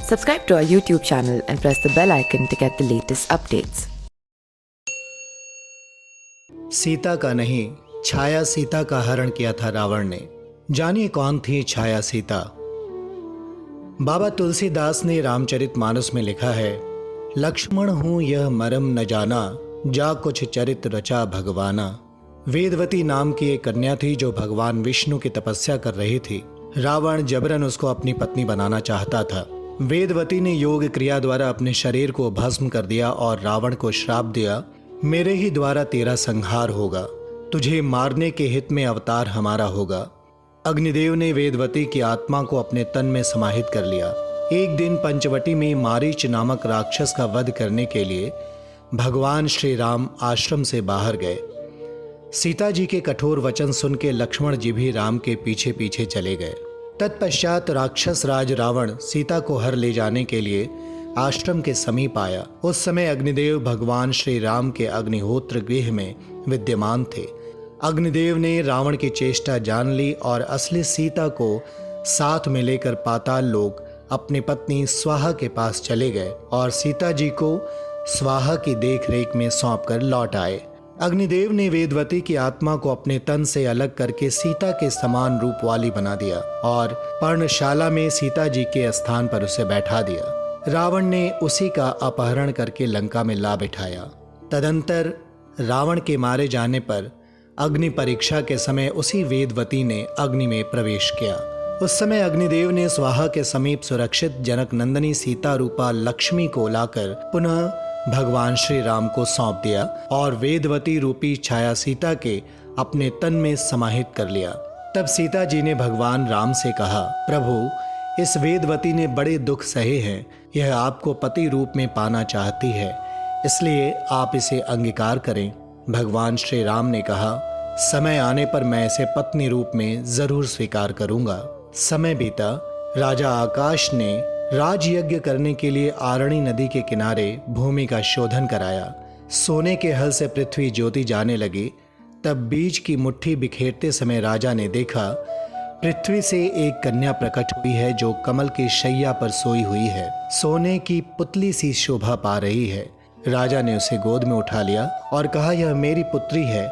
Subscribe to our YouTube channel and press the bell icon to get the latest updates. Sita का नहीं, छाया सीता का हरण किया था रावण ने। जानिए कौन थी छाया सीता। बाबा तुलसीदास ने रामचरितमानस में लिखा है, लक्ष्मण हूं यह मरम न जाना, जा कुछ चरित रचा भगवाना। वेदवती नाम की एक कन्या थी जो भगवान विष्णु की तपस्या कर रही थी। रावण जबरन उसको अपनी पत्नी बनाना चाहता था। वेदवती ने योग क्रिया द्वारा अपने शरीर को भस्म कर दिया और रावण को श्राप दिया, मेरे ही द्वारा तेरा संहार होगा, तुझे मारने के हित में अवतार हमारा होगा। अग्निदेव ने वेदवती की आत्मा को अपने तन में समाहित कर लिया। एक दिन पंचवटी में मारीच नामक राक्षस का वध करने के लिए भगवान श्री राम आश्रम से बाहर गए। सीता जी के कठोर वचन सुन के लक्ष्मण जी भी राम के पीछे पीछे चले गए। तत्पश्चात राक्षस राज रावण सीता को हर ले जाने के लिए आश्रम के समीप आया। उस समय अग्निदेव भगवान श्री राम के अग्निहोत्र गृह में विद्यमान थे। अग्निदेव ने रावण की चेष्टा जान ली और असली सीता को साथ में लेकर पाताल लोक अपनी पत्नी स्वाहा के पास चले गए और सीता जी को स्वाहा की देखरेख में सौंपकर लौट आए। अग्निदेव ने वेदवती की आत्मा को अपने तन से अलग करके सीता के समान रूप वाली बना दिया और पर्णशाला में सीता जी के स्थान पर उसे बैठा दिया। रावण ने उसी का अपहरण करके लंका में ला बिठाया। तदंतर रावण के मारे जाने पर अग्नि परीक्षा के समय उसी वेदवती ने अग्नि में प्रवेश किया। उस समय अग्निदेव ने स्वाहा के समीप सुरक्षित जनक नंदनी सीता रूपा लक्ष्मी को लाकर पुनः भगवान श्री राम को सौंप दिया और वेदवती रूपी छाया सीता के अपने तन में समाहित कर लिया। तब सीता जी ने भगवान राम से कहा, प्रभु इस वेदवती ने बड़े दुख सहे हैं, यह आपको पति रूप में पाना चाहती है, इसलिए आप इसे अंगीकार करें। भगवान श्री राम ने कहा, समय आने पर मैं इसे पत्नी रूप में जरूर स्वीकार करूंगा। समय बीता। राजा आकाश ने राजयज्ञ करने के लिए आरणी नदी के किनारे भूमि का शोधन कराया। सोने के हल से पृथ्वी ज्योति जाने लगी। तब बीज की मुट्ठी बिखेरते समय राजा ने देखा, पृथ्वी से एक कन्या प्रकट हुई है जो कमल की शैया पर सोई हुई है, सोने की पुतली सी शोभा पा रही है। राजा ने उसे गोद में उठा लिया और कहा, यह मेरी पुत्री है,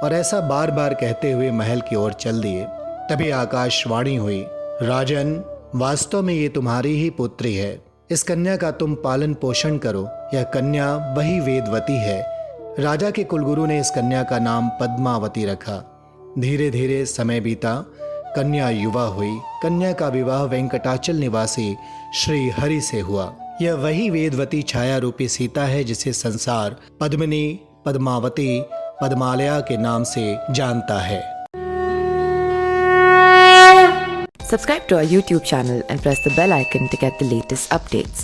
और ऐसा बार बार कहते हुए महल की ओर चल दिए। तभी आकाशवाणी हुई, राजन वास्तव में ये तुम्हारी ही पुत्री है, इस कन्या का तुम पालन पोषण करो, यह कन्या वही वेदवती है। राजा के कुलगुरु ने इस कन्या का नाम पद्मावती रखा। धीरे धीरे समय बीता, कन्या युवा हुई। कन्या का विवाह वेंकटाचल निवासी श्री हरि से हुआ। यह वही वेदवती छाया रूपी सीता है जिसे संसार पद्मिनी, पद्मावती, पद्मालया के नाम से जानता है। Subscribe to our YouTube channel and press the bell icon to get the latest updates.